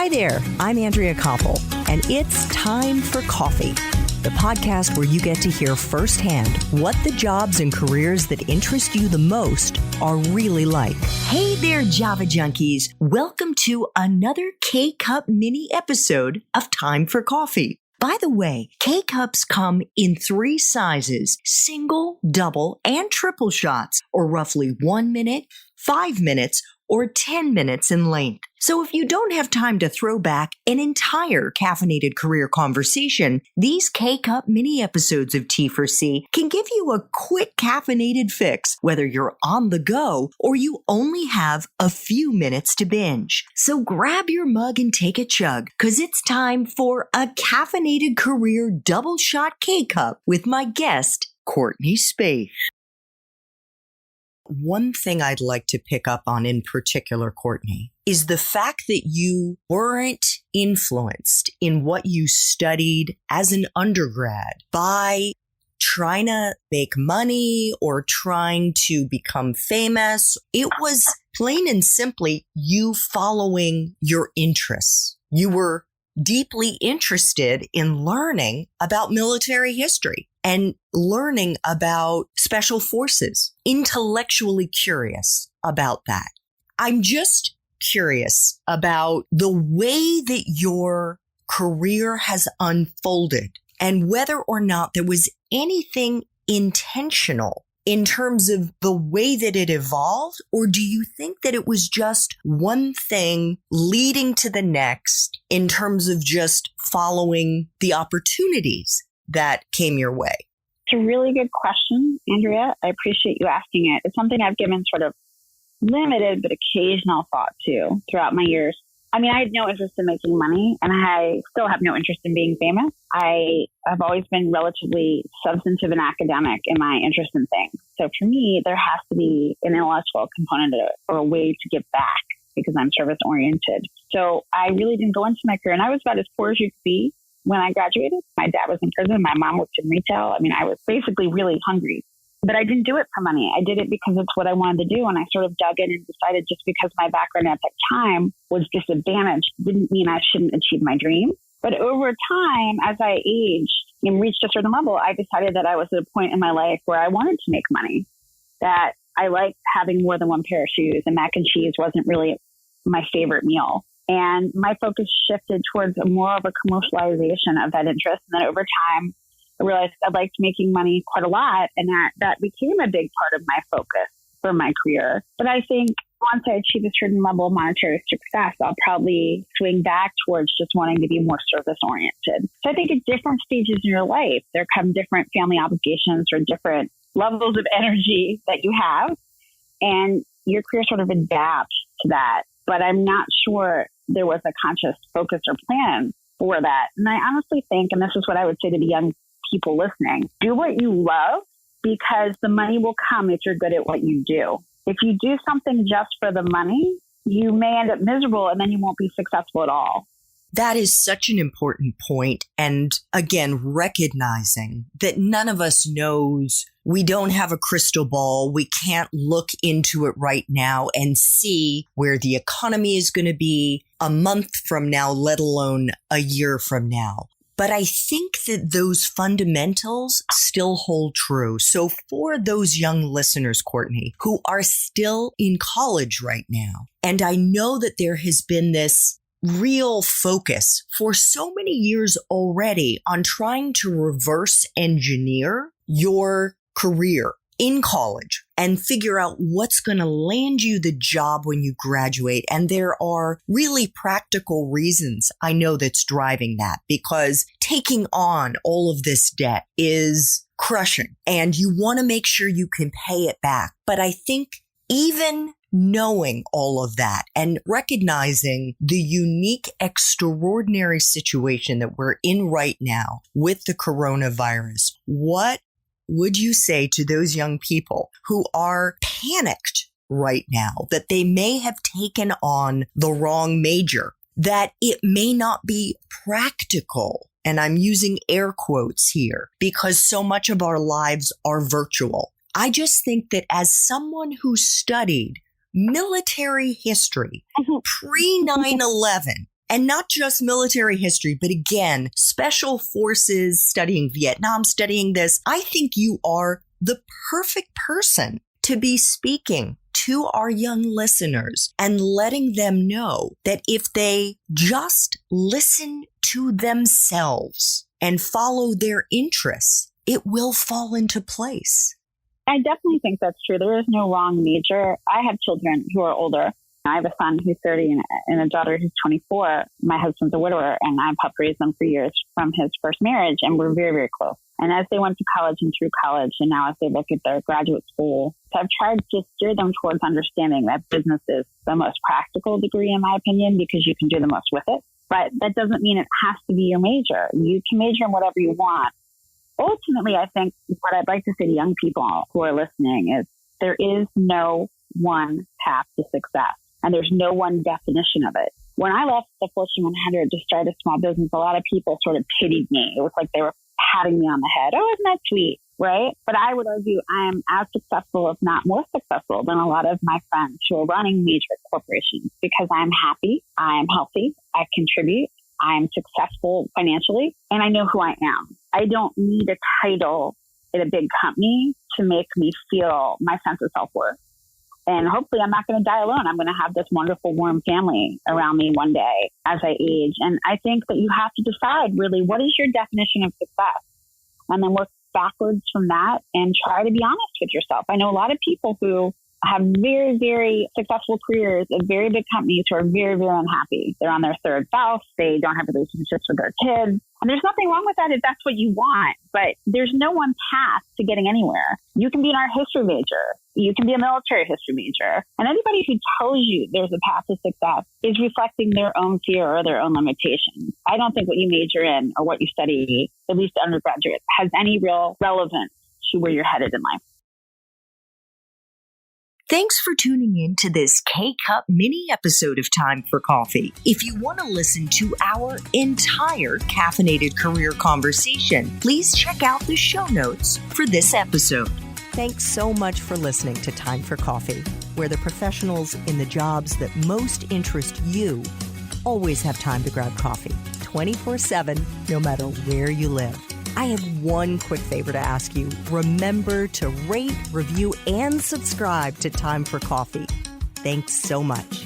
Hi there, I'm Andrea Koppel, and it's time for coffee, the podcast where you get to hear firsthand what the jobs and careers that interest you the most are really like. Hey there, Java junkies. Welcome to another K-Cup mini episode of Time for Coffee. By the way, K-Cups come in 3 sizes, single, double, and triple shots, or roughly 1 minute, 5 minutes, or 10 minutes in length. So if you don't have time to throw back an entire caffeinated career conversation, these K-Cup mini episodes of T4C can give you a quick caffeinated fix, whether you're on the go or you only have a few minutes to binge. So grab your mug and take a chug, because it's time for a caffeinated career double shot K-Cup with my guest, Courtneys Spaeth. One thing I'd like to pick up on in particular, Courtney, is the fact that you weren't influenced in what you studied as an undergrad by trying to make money or trying to become famous. It was plain and simply you following your interests. You were deeply interested in learning about military history and learning about special forces, intellectually curious about that. I'm just curious about the way that your career has unfolded and whether or not there was anything intentional in terms of the way that it evolved, or do you think that it was just one thing leading to the next in terms of just following the opportunities that came your way? It's a really good question, Andrea. I appreciate you asking it. It's something I've given sort of limited but occasional thought to throughout my years. I mean, I had no interest in making money, and I still have no interest in being famous. I have always been relatively substantive and academic in my interest in things. So for me, there has to be an intellectual component of it, or a way to give back, because I'm service-oriented. So I really didn't go into my career, and I was about as poor as you could be when I graduated. My dad was in prison. My mom worked in retail. I mean, I was basically really hungry. But I didn't do it for money. I did it because it's what I wanted to do. And I sort of dug in and decided just because my background at that time was disadvantaged didn't mean I shouldn't achieve my dream. But over time, as I aged and reached a certain level, I decided that I was at a point in my life where I wanted to make money, that I liked having more than one pair of shoes, and mac and cheese wasn't really my favorite meal. And my focus shifted towards more of a commercialization of that interest. And then over time, I realized I liked making money quite a lot, and that became a big part of my focus for my career. But I think once I achieve a certain level of monetary success, I'll probably swing back towards just wanting to be more service-oriented. So I think at different stages in your life, there come different family obligations or different levels of energy that you have, and your career sort of adapts to that. But I'm not sure there was a conscious focus or plan for that. And I honestly think, and this is what I would say to the young people listening, do what you love, because the money will come if you're good at what you do. If you do something just for the money, you may end up miserable, and then you won't be successful at all. That is such an important point. And again, recognizing that none of us knows, we don't have a crystal ball. We can't look into it right now and see where the economy is going to be a month from now, let alone a year from now. But I think that those fundamentals still hold true. So for those young listeners, Courtney, who are still in college right now, and I know that there has been this real focus for so many years already on trying to reverse engineer your career in college and figure out what's going to land you the job when you graduate. And there are really practical reasons I know that's driving that, because taking on all of this debt is crushing and you want to make sure you can pay it back. But I think even knowing all of that and recognizing the unique, extraordinary situation that we're in right now with the coronavirus, what would you say to those young people who are panicked right now that they may have taken on the wrong major, that it may not be practical? And I'm using air quotes here because so much of our lives are virtual. I just think that as someone who studied military history pre 9/11, And not just military history, but again, special forces, studying Vietnam, studying this. I think you are the perfect person to be speaking to our young listeners and letting them know that if they just listen to themselves and follow their interests, it will fall into place. I definitely think that's true. There is no wrong major. I have children who are older. I have a son who's 30 and a daughter who's 24. My husband's a widower, and I've helped raise them for years from his first marriage, and we're very, very close. And as they went to college and through college, and now as they look at their graduate school, so I've tried to steer them towards understanding that business is the most practical degree, in my opinion, because you can do the most with it. But that doesn't mean it has to be your major. You can major in whatever you want. Ultimately, I think what I'd like to say to young people who are listening is there is no one path to success, and there's no one definition of it. When I left the Fortune 100 to start a small business, a lot of people sort of pitied me. It was like they were patting me on the head. Oh, isn't that sweet? Right? But I would argue I am as successful, if not more successful, than a lot of my friends who are running major corporations because I'm happy, I am healthy, I contribute, I'm successful financially, and I know who I am. I don't need a title at a big company to make me feel my sense of self-worth. And hopefully I'm not going to die alone. I'm going to have this wonderful, warm family around me one day as I age. And I think that you have to decide really, what is your definition of success? And then work backwards from that and try to be honest with yourself. I know a lot of people who have very, very successful careers at very big companies who are very, very unhappy. They're on their third spouse. They don't have relationships with their kids. And there's nothing wrong with that if that's what you want. But there's no one path to getting anywhere. You can be an art history major. You can be a military history major. And anybody who tells you there's a path to success is reflecting their own fear or their own limitations. I don't think what you major in or what you study, at least undergraduate, has any real relevance to where you're headed in life. Thanks for tuning in to this K-Cup mini episode of Time for Coffee. If you want to listen to our entire caffeinated career conversation, please check out the show notes for this episode. Thanks so much for listening to Time for Coffee, where the professionals in the jobs that most interest you always have time to grab coffee, 24/7, no matter where you live. I have one quick favor to ask you. Remember to rate, review, and subscribe to Time for Coffee. Thanks so much.